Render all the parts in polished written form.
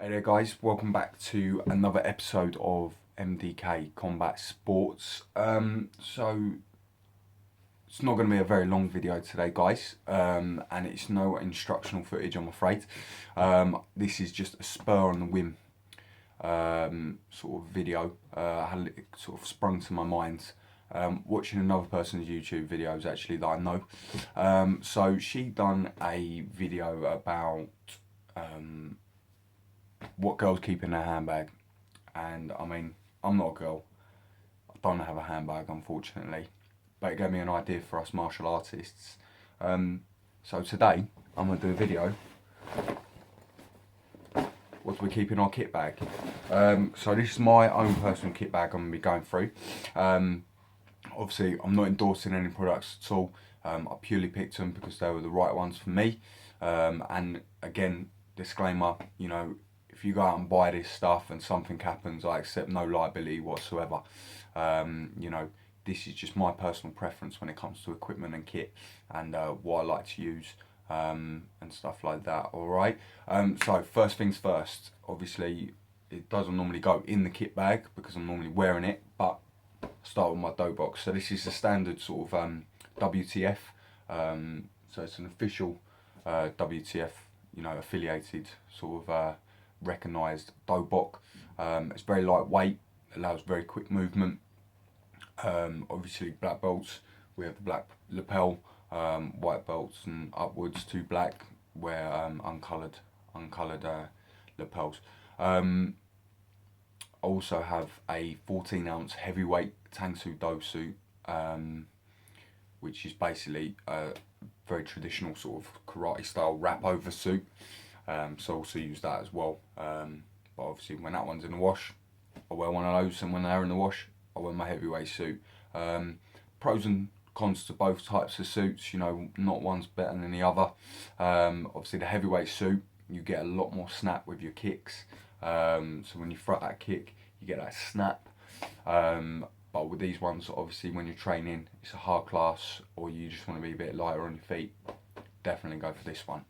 Hey there guys, welcome back to another episode of MDK Combat Sports. So it's not going to be a very long video today guys, and it's no instructional footage I'm afraid. This is just a spur on the whim sort of video. It sort of sprung to my mind watching another person's YouTube videos actually that I know. So she done a video about what girls keep in their handbag, and I mean, I'm not a girl, I don't have a handbag unfortunately, but it gave me an idea for us martial artists. So today I'm going to do a video what do we keep in our kit bag. So this is my own personal kit bag I'm going to be going through. Obviously I'm not endorsing any products at all. I purely picked them because they were the right ones for me, and again, disclaimer, you know, if you go out and buy this stuff and something happens, I accept no liability whatsoever. You know, this is just my personal preference when it comes to equipment and kit, and what I like to use, and stuff like that. Alright, so first things first, obviously it doesn't normally go in the kit bag because I'm normally wearing it, but start with my dough box. So this is a standard sort of WTF, so it's an official WTF, you know, affiliated sort of recognised dough box. It's very lightweight, allows very quick movement. Obviously black belts, we have the black lapel, white belts and upwards to black, where uncoloured lapels. I also have a 14-ounce heavyweight Tang Soo Do suit, which is basically a very traditional sort of karate style wrap over suit. So I also use that as well. But obviously when that one's in the wash, I wear one of those, and when they're in the wash, I wear my heavyweight suit. Pros and cons to both types of suits, you know, not one's better than the other. Obviously the heavyweight suit, you get a lot more snap with your kicks. So when you throw that kick, you get that snap. But with these ones, obviously when you're training, it's a hard class, or you just want to be a bit lighter on your feet, definitely go for this one.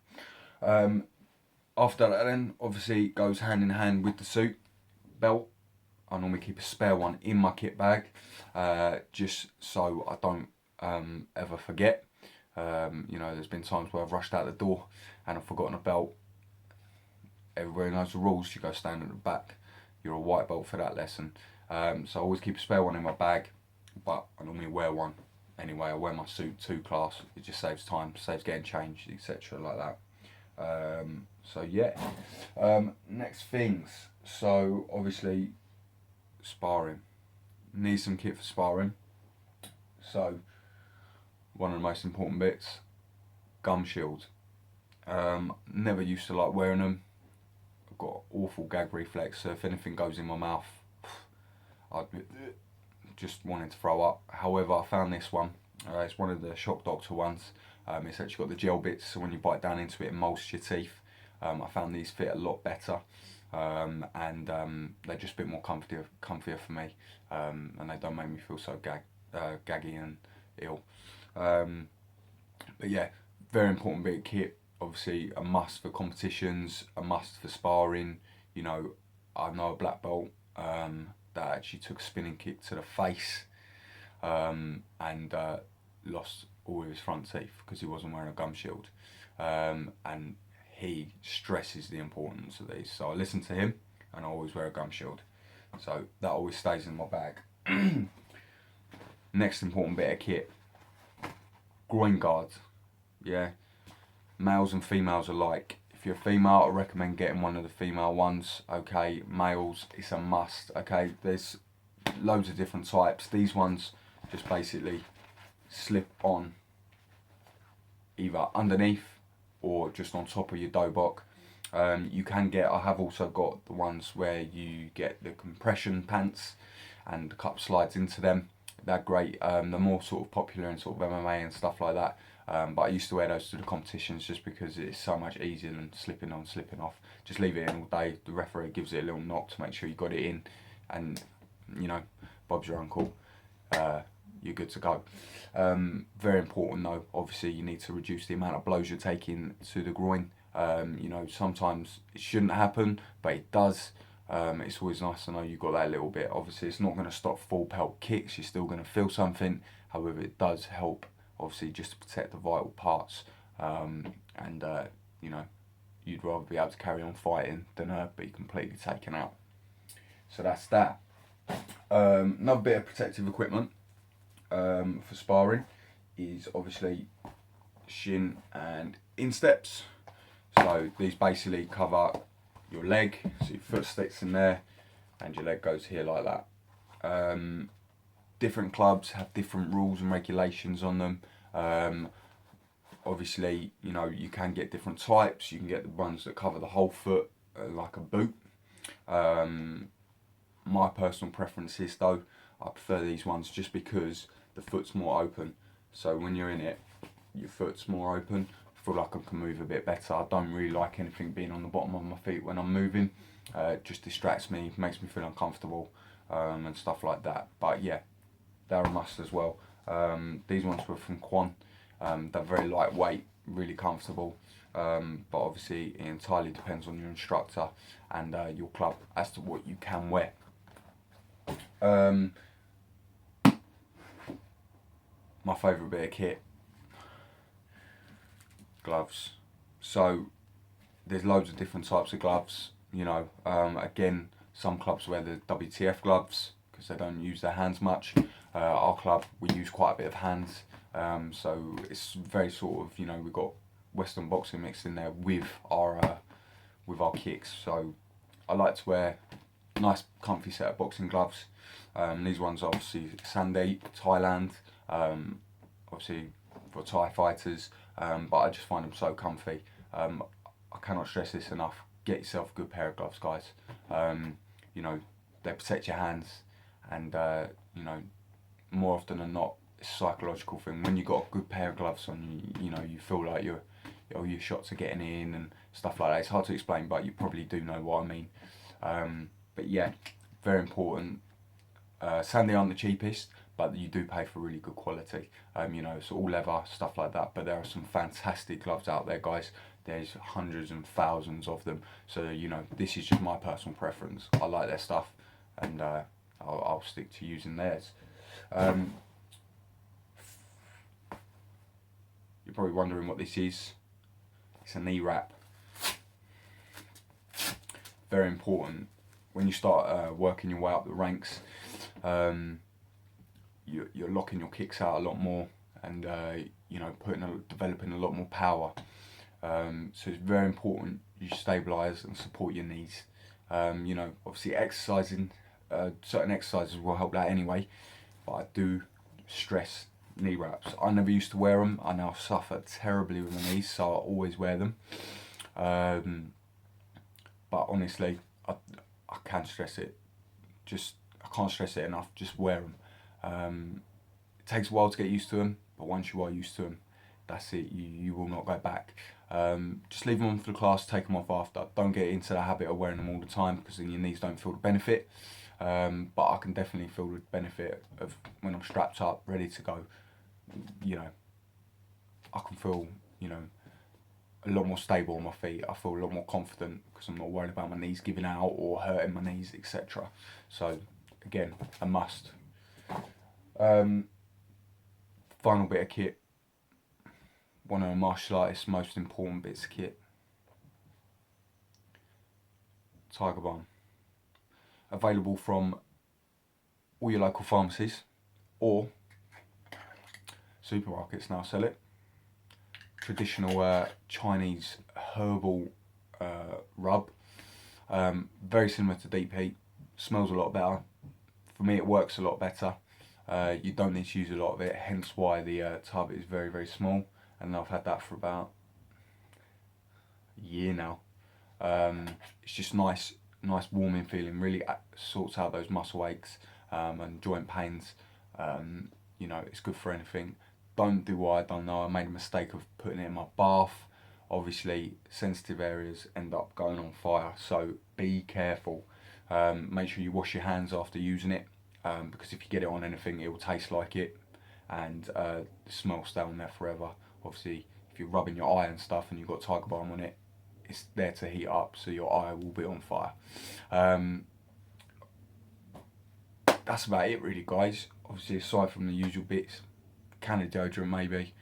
After that then, obviously it goes hand in hand with the suit belt. I normally keep a spare one in my kit bag, just so I don't ever forget. You know, there's been times where I've rushed out the door and I've forgotten a belt. Everybody knows the rules, you go stand at the back, you're a white belt for that lesson. So I always keep a spare one in my bag, but I normally wear one anyway. I wear my suit 2 class, it just saves time, saves getting changed, etc. like that. So yeah, next things, so obviously sparring, need some kit for sparring. So one of the most important bits, gum shield. Never used to like wearing them. I've got awful gag reflex, so if anything goes in my mouth, I'd be just wanting to throw up. However, I found this one. It's one of the Shock Doctor ones. It's actually got the gel bits, so when you bite down into it, it molds your teeth. I found these fit a lot better, and they're just a bit more comfier for me, and they don't make me feel so gaggy and ill. But yeah, very important bit of kit. Obviously a must for competitions, a must for sparring. You know, I know a black belt that actually took a spinning kick to the face, and lost all of his front teeth because he wasn't wearing a gum shield, and he stresses the importance of these. So I listen to him and I always wear a gum shield, so that always stays in my bag. Next important bit of kit, groin guards. Yeah, males and females alike. If you're a female, I recommend getting one of the female ones. Okay, males, it's a must. Okay, there's loads of different types. These ones just basically slip on either underneath or just on top of your dobok. You can get, I have also got the ones where you get the compression pants and the cup slides into them. They're great. They're more sort of popular in sort of MMA and stuff like that. But I used to wear those to the competitions just because it's so much easier than slipping on, slipping off. Just leave it in all day. The referee gives it a little knock to make sure you got it in, and you know, Bob's your uncle. You're good to go. Very important though, obviously you need to reduce the amount of blows you're taking to the groin. You know, sometimes it shouldn't happen, but it does. It's always nice to know you've got that little bit. Obviously, it's not going to stop full pelt kicks. You're still going to feel something. However, it does help, obviously, just to protect the vital parts. And you know, you'd rather be able to carry on fighting than be completely taken out. So that's that. Another bit of protective equipment for sparring is obviously shin and insteps. So these basically cover your leg, so your foot sticks in there and your leg goes here like that. Different clubs have different rules and regulations on them. Obviously, you know, you can get different types. You can get the ones that cover the whole foot, like a boot. My personal preference is, though, I prefer these ones just because the foot's more open. So when you're in it, your foot's more open. I feel like I can move a bit better. I don't really like anything being on the bottom of my feet when I'm moving. It just distracts me, makes me feel uncomfortable, and stuff like that. But yeah, they're a must as well. These ones were from Quan. They're very lightweight, really comfortable. But obviously it entirely depends on your instructor and your club as to what you can wear. My favourite bit of kit, gloves. So there's loads of different types of gloves, you know. Again, some clubs wear the WTF gloves because they don't use their hands much. Our club, we use quite a bit of hands, so it's very sort of, you know, we've got Western boxing mixed in there with our kicks. So I like to wear nice comfy set of boxing gloves. These ones are obviously Sandeep, Thailand, obviously for Thai fighters, but I just find them so comfy. I cannot stress this enough. Get yourself a good pair of gloves, guys. You know, they protect your hands, and you know, more often than not, it's a psychological thing. When you got a good pair of gloves on, you know, you feel like your shots are getting in and stuff like that. It's hard to explain, but you probably do know what I mean. But yeah, very important. Sandy aren't the cheapest, but you do pay for really good quality. You know, it's all leather, stuff like that. But there are some fantastic gloves out there, guys. There's hundreds and thousands of them. So, you know, this is just my personal preference. I like their stuff, and I'll stick to using theirs. You're probably wondering what this is. It's a knee wrap. Very important when you start working your way up the ranks. You're locking your kicks out a lot more, and you know, developing a lot more power. So it's very important you stabilise and support your knees. You know, obviously exercising, certain exercises will help that anyway, but I do stress knee wraps. I never used to wear them. I now suffer terribly with my knees, so I always wear them. But honestly, I can't stress it. I can't stress it enough. Just wear them. It takes a while to get used to them, but once you are used to them, that's it. You will not go back. Just leave them on for the class. Take them off after. Don't get into the habit of wearing them all the time, because then your knees don't feel the benefit. But I can definitely feel the benefit of when I'm strapped up, ready to go. You know, I can feel, you know, a lot more stable on my feet. I feel a lot more confident because I'm not worried about my knees giving out or hurting my knees, etc. So again, a must. Final bit of kit. One of the martial artists' most important bits of kit. Tiger Balm. Available from all your local pharmacies, or supermarkets now sell it. Traditional Chinese herbal rub. Very similar to deep heat. Smells a lot better. For me, it works a lot better. You don't need to use a lot of it, hence why the tub is very, very small. And I've had that for about a year now. It's just nice warming feeling. Really sorts out those muscle aches and joint pains. You know, it's good for anything. Don't do what I don't know. I made a mistake of putting it in my bath. Obviously, sensitive areas end up going on fire, so be careful. Make sure you wash your hands after using it, because if you get it on anything, it will taste like it, and the smell will stay on there forever. Obviously, if you're rubbing your eye and stuff and you've got Tiger Balm on it, it's there to heat up, so your eye will be on fire. That's about it really, guys. Obviously, aside from the usual bits, can of deodorant maybe,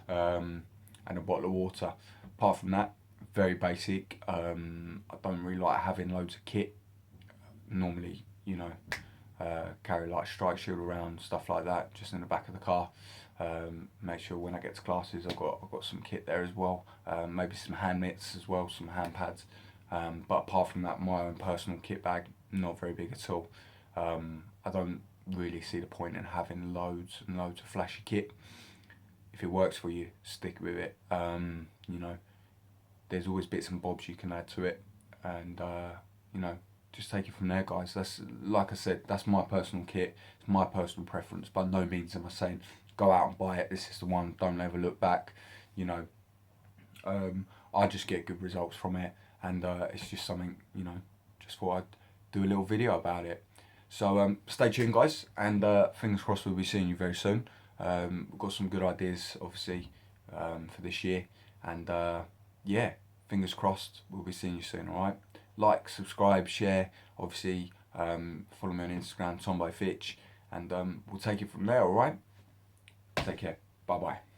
and a bottle of water. Apart from that, very basic. I don't really like having loads of kit. Normally, you know, carry like strike shield around, stuff like that, just in the back of the car. Make sure when I get to classes I've got some kit there as well. Maybe some hand mitts as well, some hand pads. But apart from that, my own personal kit bag, not very big at all. I don't really see the point in having loads and loads of flashy kit. If it works for you, stick with it. You know, there's always bits and bobs you can add to it, and you know, just take it from there, guys. That's, like I said, that's my personal kit. It's my personal preference. By no means am I saying go out and buy it. This is the one. Don't ever look back. You know, I just get good results from it, and it's just something, you know, just thought I'd do a little video about it. So stay tuned, guys, and fingers crossed we'll be seeing you very soon. We've got some good ideas, obviously, for this year, and yeah, fingers crossed we'll be seeing you soon. All right, like, subscribe, share, obviously, follow me on Instagram, Tom by Fitch, and we'll take it from there. All right, take care. Bye bye.